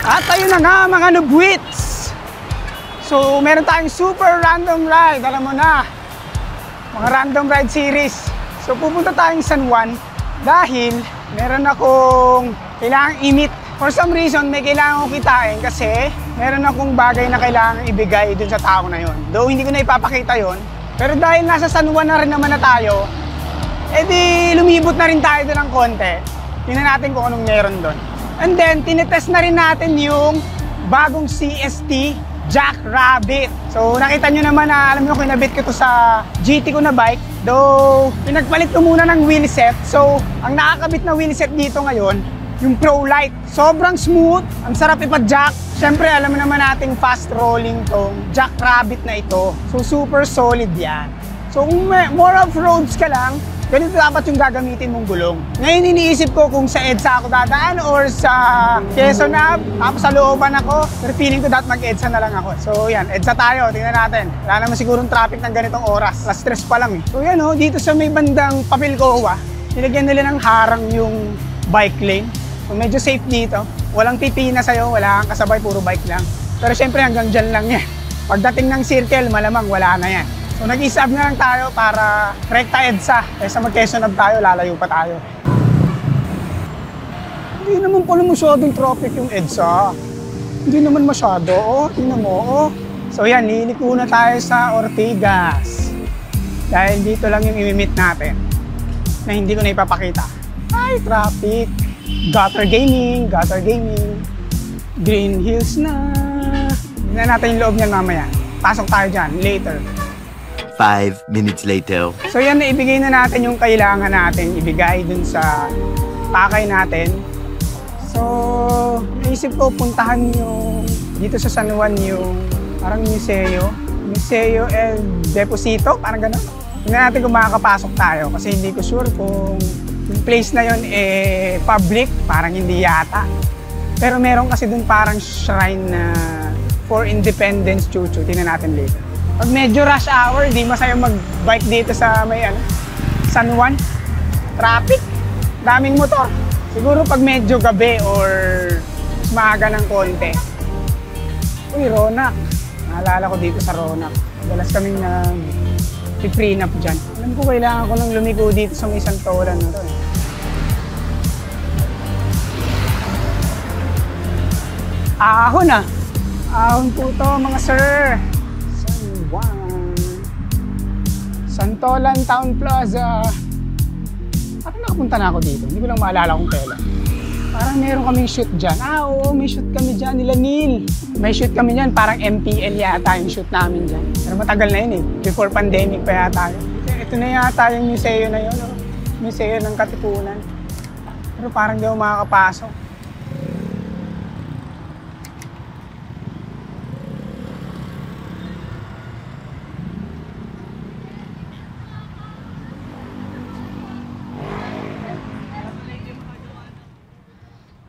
At ayun na nga mga nubwits. So meron tayong super random ride. Alam mo na, mga random ride series. So pupunta tayong San Juan dahil meron akong kailangang i-meet. For some reason may kailangan kong kitain kasi meron akong bagay na kailangan ibigay dun sa tao na yon. Though hindi ko na ipapakita yon. Pero dahil nasa San Juan na rin naman na tayo, edi lumibot na rin tayo doon ng konti. Tingnan natin kung anong meron doon. And then, tinetest na rin natin yung bagong CST Jackrabbit. So, nakita nyo naman na, alam nyo, kinabit ko to sa GT ko na bike. Though, pinagpalit ko muna ng wheelset. So, ang nakakabit na wheelset dito ngayon, yung Pro Light. Sobrang smooth, ang sarap ipa-jack. Siyempre, alam mo naman nating fast rolling tong Jackrabbit na ito. So, super solid yan. So, kung more off-roads ka lang, ganito dapat yung gagamitin mong gulong. Ngayon iniisip ko kung sa EDSA ako dadaan or sa Quezon Ave, tapos sa looban ako. Pero feeling ko dapat mag-EDSA na lang ako. So yan, EDSA tayo, tingnan natin. Wala naman sigurong traffic ng ganitong oras. Last stress pa lang eh. So yan o, dito sa may bandang Papilcoa, nilagyan nila ng harang yung bike lane. So medyo safe dito. Walang pipina sa'yo, wala kang kasabay, puro bike lang. Pero syempre hanggang dyan lang yan. Pagdating ng circle, malamang wala na yan. So nag-isab na lang tayo para rekta EDSA. Kaysa mag-Quezon Ave tayo, lalayo pa tayo. Hindi naman pala masyadong traffic yung EDSA. Hindi naman masyado. Oh, tingnan mo. Oh. So yan, liliko na tayo sa Ortigas. Dahil dito lang yung i-meet natin na hindi ko na ipapakita. Ay, traffic. Gutter gaming, gutter gaming. Green Hills na. Tingnan natin yung loob niyan mamaya. Pasok tayo dyan, later. 5 minutes later. So yan, naibigay na natin yung kailangan natin ibigay dun sa pakay natin. So, naisip ko puntahan yung dito sa San Juan yung parang Museo El Deposito, parang gano'n. Tingnan natin kung makakapasok tayo kasi hindi ko sure kung yung place na yun public, parang hindi yata. Pero meron kasi dun parang shrine na for Independence Chuchu. Tingnan natin later. Pag medyo rush hour, di masaya mag-bike dito sa may San Juan. Traffic, daming motor. Siguro pag medyo gabi or maaga ng konti. Uy, Ronak. Naalala ko dito sa Ronak. Madalas kaming nag-prenup dyan. Alam ko kailangan ko nang lumiko dito sa may Santolan na to. Ahon ah. Ahon po to mga sir. Santolan Town Plaza. Parang nakapunta na ako dito. Hindi ko lang maalala kung kailan. Parang meron kaming shoot dyan. Ah, oo, may shoot kami dyan. Nila Neil. May shoot kami dyan. Parang MPL yata yung shoot namin dyan. Pero matagal na yun eh. Before pandemic pa yata yun. Ito na yata yung museo na yun. Oh. Museo ng Katipunan. Pero parang di ako makakapasok.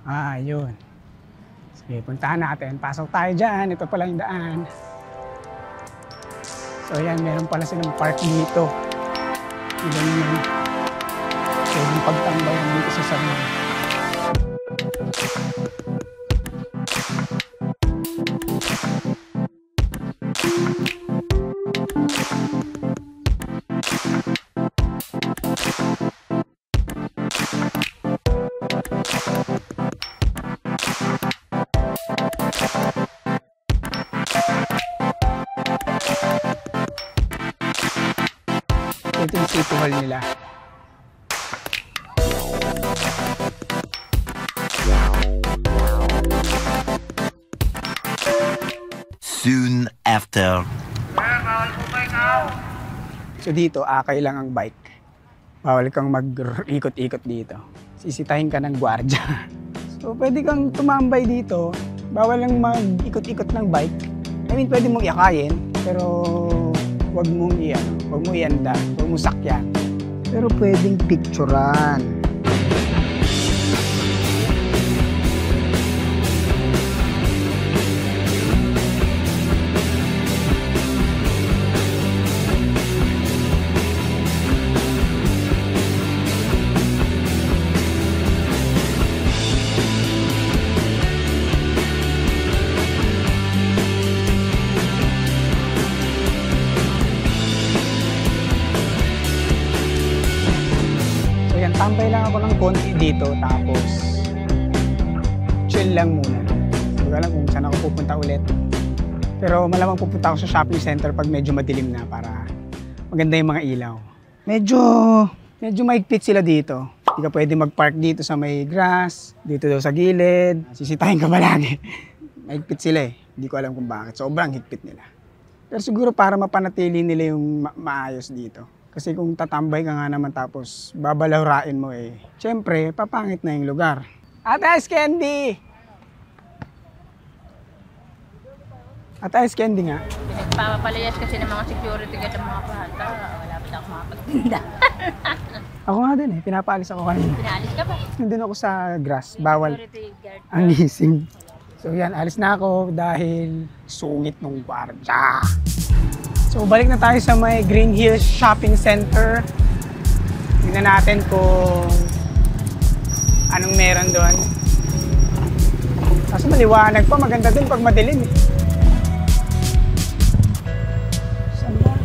Ah, yun. Sige, puntahan natin. Pasok tayo dyan. Ito pala yung daan. So, yan. Meron pala silang park dito. Ilan yun. So, yung pagtambayan dito sa San Juan. Ito yung City Hall nila. Soon after. So dito, akay lang ang bike. Bawal kang mag-ikot-ikot dito. Sisitahin ka ng gwardya. So pwede kang tumambay dito. Bawal lang mag-ikot-ikot ng bike. I mean, pwede mong iakayin, pero huwag mong ianda, huwag mong sakyan. Pero pwedeng picturean. Tatambay lang ako ng konti dito, tapos chill lang muna. Hindi ko alam kung saan ako pupunta ulit. Pero malamang pupunta ako sa shopping center pag medyo madilim na para maganda yung mga ilaw. Medyo mahigpit sila dito. Hindi ka pwede mag-park dito sa may grass, dito daw sa gilid. Sisitahin ka palagi. Mahigpit sila eh. Hindi ko alam kung bakit. Sobrang higpit nila. Pero siguro para mapanatili nila yung maayos dito. Kasi kung tatambay ka nga naman tapos babalawrain mo eh, syempre, papangit na yung lugar. Ate Ice Candy! Ate Ice Candy nga. Pinagpapalayas kasi ng mga security guard ng mga bata. Wala pa ako makapagtinda. Ako nga din eh, pinapaalis ako kanina. Pinaalis ka ba? Nandun ako sa grass, bawal. Security guard. Ang gising. So yan, alis na ako dahil sungit nung kwartya. So balik na tayo sa may Green Hills Shopping Center. Tingnan natin kung anong meron doon. Kaso maliwanag pa, maganda din pag madilim eh. Saan ba?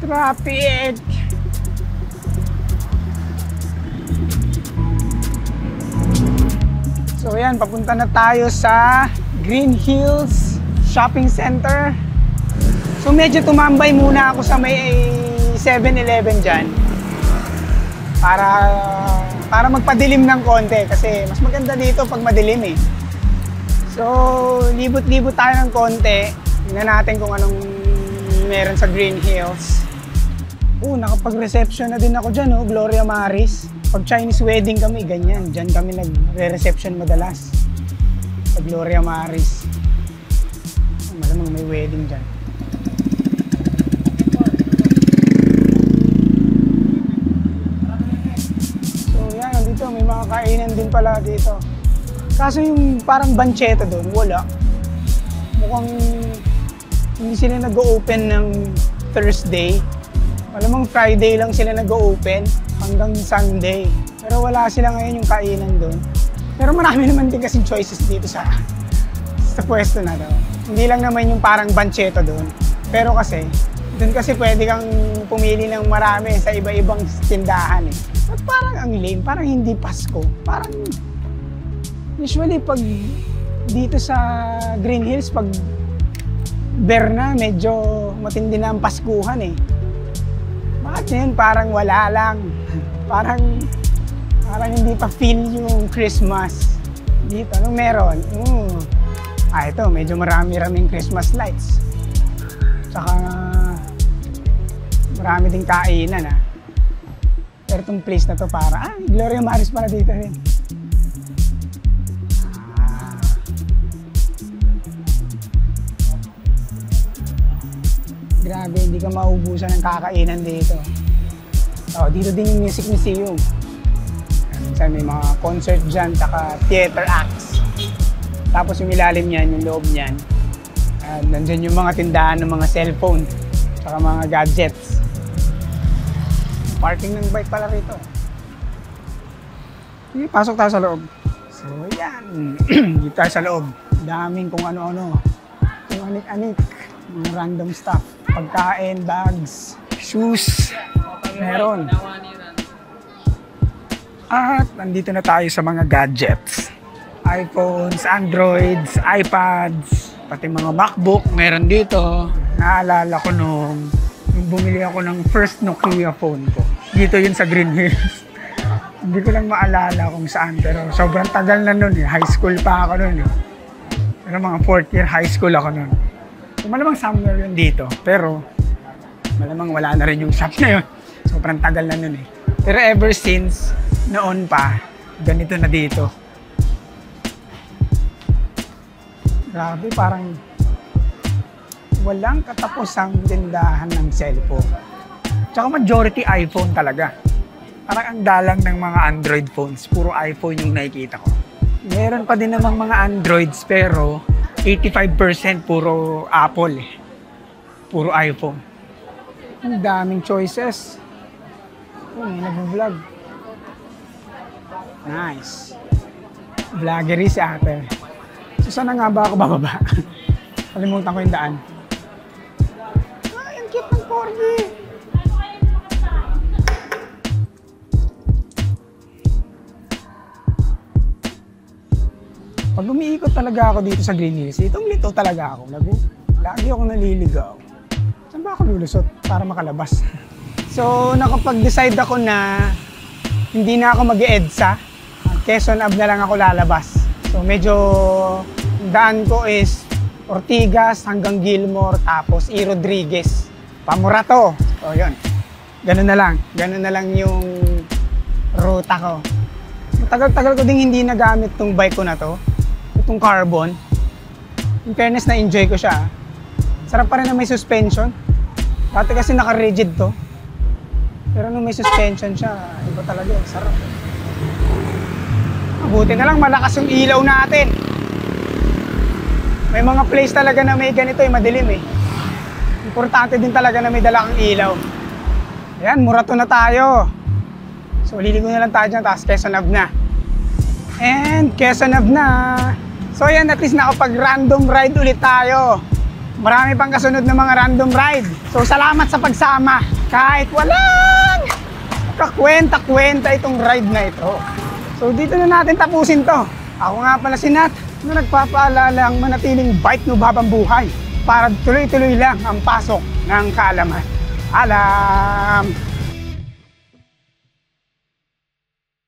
Traffic! So yan, papunta na tayo sa Green Hills Shopping Center. So medyo tumambay muna ako sa may 7-Eleven dyan. Para magpadilim ng konti kasi mas maganda dito pag madilim eh. So libot-libot tayo ng konti. Tingnan natin kung anong meron sa Green Hills. Nakapag-reception na din ako dyan, Gloria Maris. Pag Chinese wedding kami, ganyan. Diyan kami nagre-reception madalas. Sa Gloria Maris. Malamang may wedding dyan. So yan, nandito may mga kainan din pala dito. Kaso yung parang bancheta doon, wala. Mukhang hindi sila nag-open ng Thursday. Malamang Friday lang sila nag-open hanggang Sunday. Pero wala sila ngayon yung kainan doon. Pero marami naman din kasing choices dito sa pwesto na daw. Hindi lang naman yung parang bancheta doon. Pero kasi, doon kasi pwede kang pumili ng marami sa iba-ibang tindahan eh. At parang ang lame, parang hindi Pasko. Parang, usually pag dito sa Green Hills, pag Berna, medyo matindi na ang Paskuhan eh. Bakit ngayon parang wala lang? Parang hindi pa feel yung Christmas. Dito, anong meron? Ito, medyo marami-raming Christmas lights. Tsaka marami ding kainan Pero itong place na to para, Gloria Maris para dito rin. Grabe, hindi ka maubusan ng kakainan dito. Dito din yung Music Museum. Minsan may mga concert dyan, saka theater acts. Tapos yung ilalim niyan, yung loob niyan, nandyan yung mga tindahan ng mga cellphone, saka mga gadgets. Parking ng bike pala rito. Sige, pasok tayo sa loob. So yan, dito tayo sa loob. Daming kung ano-ano. Kung anik-anik, mga random stuff. Pagkain, bags, shoes, meron. At nandito na tayo sa mga gadgets. iPhones, Androids, iPads, pati mga MacBook, meron dito. Naalala ko nung bumili ako ng first Nokia phone ko. Dito yun sa Green Hills. Hindi ko lang maalala kung saan, pero sobrang tagal na nun eh. High school pa ako nun eh. Pero mga 4th year high school ako nun. So, malamang somewhere yun dito, pero malamang wala na rin yung shop na yun. Sobrang tagal na nun eh. Pero ever since, noon pa, ganito na dito. Grabe, parang walang katapusang tindahan ng cellphone. Tsaka majority iPhone talaga. Parang ang dalang ng mga Android phones, puro iPhone yung nakikita ko. Meron pa din namang mga Androids, pero 85% puro Apple eh. Puro iPhone. Ang daming choices. May nag-vlog. Nice. Vloggery si ate. So saan nga ba ako bababa? Kalimutan ko yung daan. Ang cute ng corgi. Pag umiikot talaga ako dito sa Green Hills, itong lito talaga ako. Lagi ako naliligaw. Saan ba ako lulusot para makalabas? So, nakapag-decide ako na hindi na ako mag-EDSA. Quezon Ave na lang ako lalabas. So, medyo daan ko is Ortigas hanggang Gilmore, tapos E. Rodriguez. Pamurato. So, yun. Ganun na lang yung ruta ko. Tagal-tagal ko ding hindi nagamit tong bike ko na to. Itong carbon. In fairness, na-enjoy ko siya. Sarap pa rin na may suspension. Dati kasi naka-rigid to. Pero nung may suspension siya, iba talaga. Sarap. Mabuti na lang, malakas yung ilaw natin. May mga place talaga na may ganito madilim eh. Importante din talaga na may dala kang ilaw. Ayan, Murato na tayo. So, liligo na lang tayo dyan, tapos Quezon Ave na. And Quezon Ave na. So, ayan, at least nakapag-random ride ulit tayo. Marami pang kasunod na mga random ride. So, salamat sa pagsama. Kahit walang kakwenta-kwenta itong ride na ito. So, dito na natin tapusin to. Ako nga pala si Nat, na nagpapaalala ang manatiling bike no habang buhay para tuloy-tuloy lang ang pasok ng kaalaman. Alam!